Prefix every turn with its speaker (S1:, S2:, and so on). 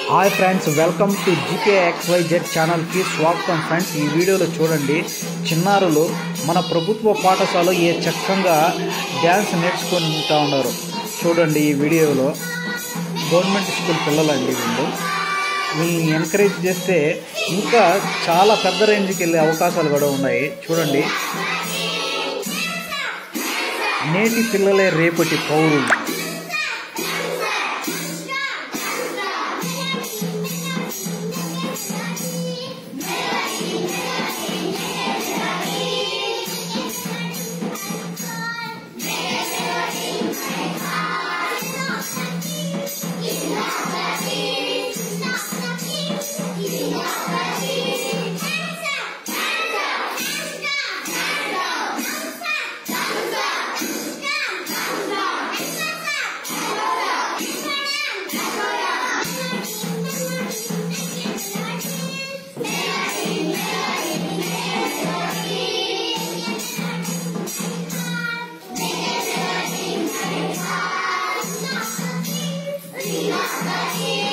S1: Hi friends, welcome to GKXYZ ఛానల్కి స్వాగతం. Friends, ఈ వీడియోలో చూడండి, చిన్నారులు మన ప్రభుత్వ పాఠశాలలో ఏ చక్కగా డ్యాన్స్ నేర్చుకుంటూ ఉన్నారు. చూడండి, ఈ వీడియోలో గవర్నమెంట్ స్కూల్ పిల్లలండి వీళ్ళని ఎంకరేజ్ చేస్తే ఇంకా చాలా పెద్ద రేంజ్కి వెళ్ళే అవకాశాలు కూడా ఉన్నాయి. చూడండి, నేటి పిల్లలే రేపటి పౌరులు.
S2: Yeah.